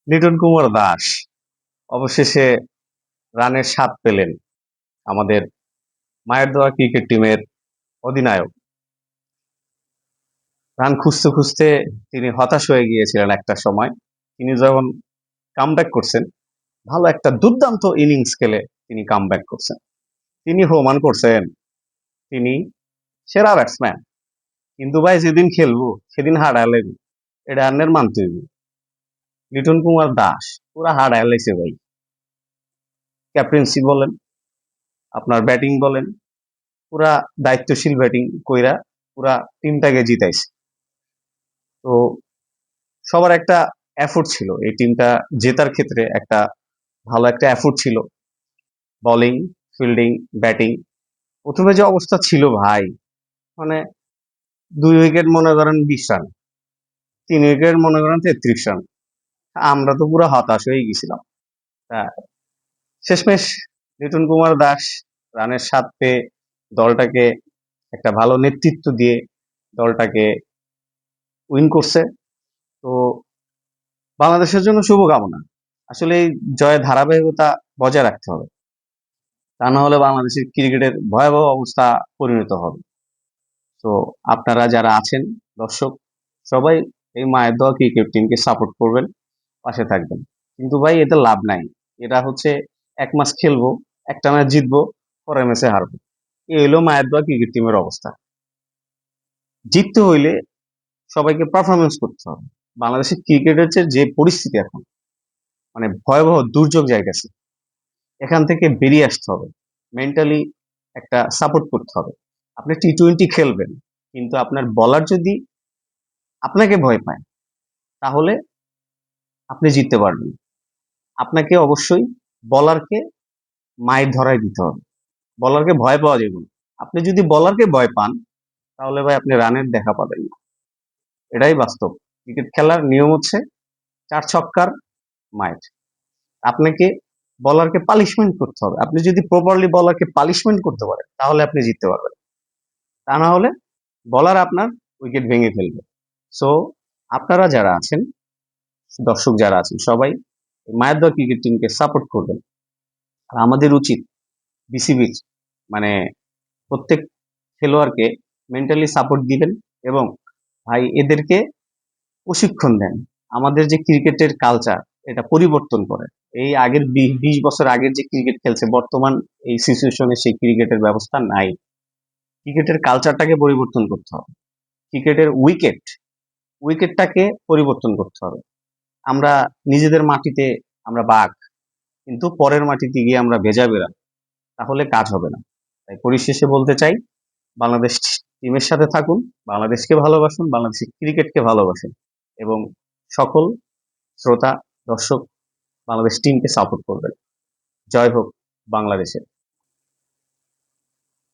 লিটন কুমার দাস অবশেষে রানের স্বাদ পেলেন। আমাদের মায়ের দোয়া ক্রিকেট টিমের অধিনায়ক রান খুঁজতে খুঁজতে তিনি হতাশ হয়ে গিয়েছিলেন একটা সময়। তিনি যখন কামব্যাক করছেন, ভালো একটা দুর্দান্ত ইনিংস খেলে তিনি কামব্যাক করছেন। তিনি প্রমাণ করছেন তিনি সেরা ব্যাটসম্যান। কিন্তু ভাই যেদিন খেলবো সেদিন হারালেন, এটা আন্নের মানতে হইব। লিটন কুমার দাস পুরা হারাইছে ভাই। ক্যাপ্টেন্সি বলেন, আপনার ব্যাটিং বলেন, পুরা দায়িত্বশীল ব্যাটিং কইরা পুরা টিমটাকে জিতাইছে। তো সবার একটা এফোর্ট ছিল এই টিমটা জেতার ক্ষেত্রে, একটা ভালো একটা এফোর্ট ছিল। বোলিং, ফিল্ডিং, ব্যাটিং, প্রথমে যে অবস্থা ছিল ভাই, মানে 2 উইকেট মনে করেন 20 রান, 3 উইকেট মনে করেন 33 রান। আমরা তো পুরো হতাশ হয়ে গেছিলাম। তা শেষমেশ লিটন কুমার দাস রানের স্বাদ পেয়ে দলটাকে একটা ভালো নেতৃত্ব দিয়ে দলটাকে উইন করছে। তো বাংলাদেশের জন্য শুভকামনা। আসলে এই জয়ের ধারাবাহিকতা বজায় রাখতে হবে, তা না হলে বাংলাদেশের ক্রিকেটের ভয়াবহ অবস্থা পরিণত হবে। তো আপনারা যারা আছেন দর্শক, সবাই এই মায়ের দোয়া ক্রিকেট টিমকে সাপোর্ট করবেন, পাশে থাকবেন। কিন্তু ভাই এতে লাভ নাই। এটা হচ্ছে 1 মাস খেলবো, একটা ম্যাচ জিতবো, পরের ম্যাচে হারবো। এই হইলো মায়ের দোয়া ক্রিকেট টিমের অবস্থা। জিততে হইলে সবাইকে পারফরমেন্স করতে হবে। বাংলাদেশের ক্রিকেটের যে পরিস্থিতি এখন, মানে ভয়াবহ দুর্যোগ জায়গাছে, এখান থেকে বেরিয়ে আসতে হবে। মেন্টালি একটা সাপোর্ট করতে হবে। আপনি টি-20 খেলবেন, কিন্তু আপনার বলার যদি আপনাকে ভয় পায়, তাহলে আপনি জিততে পারবেন। আপনাকে অবশ্যই বলারকে মাইর ধরায় দিতে হবে। বলারকে ভয় পাওয়া যাবে না। আপনি যদি বলারকে ভয় পান, তাহলে ভাই আপনি রানের দেখা পাবেন না। এটাই বাস্তব। ক্রিকেট খেলার নিয়ম হচ্ছে 4 ছক্কার মাইর। আপনাকে বলারকে পানিশমেন্ট করতে হবে। আপনি যদি প্রপারলি বলারকে পানিশমেন্ট করতে পারেন, তাহলে আপনি জিততে পারবেন। তা না হলে বলার আপনার উইকেট ভেঙে ফেলবে। সো আপনারা যারা আছেন, দর্শক যারা আছেন, সবাই মায়ের দোয়া ক্রিকেট টিমকে সাপোর্ট করবেন। আর আমাদের উচিত বিসিবির, মানে প্রত্যেক খেলোয়াড়কে মেন্টালি সাপোর্ট দিবেন এবং ভাই এদেরকে প্রশিক্ষণ দেন। আমাদের যে ক্রিকেটের কালচার, এটা পরিবর্তন করে। এই আগের 20 বছর আগের যে ক্রিকেট খেলছে, বর্তমান এই সিচুয়েশনে সেই ক্রিকেটের ব্যবস্থা নাই। ক্রিকেটের কালচারটাকে পরিবর্তন করতে হবে। ক্রিকেটের উইকেটটাকে পরিবর্তন করতে হবে। আমরা নিজেদের মাটিতে আমরা বাঘ, কিন্তু পরের মাটিতে গিয়ে আমরা ভেজা বেড়াল, তাহলে কাজ হবে না। তাই পরিশেষে বলতে চাই, বাংলাদেশ টিমের সাথে থাকুন, বাংলাদেশকে ভালোবাসুন, বাংলাদেশের ক্রিকেটকে ভালোবাসুন এবং সকল শ্রোতা দর্শক বাংলাদেশ টিমকে সাপোর্ট করবেন। জয় হোক বাংলাদেশের।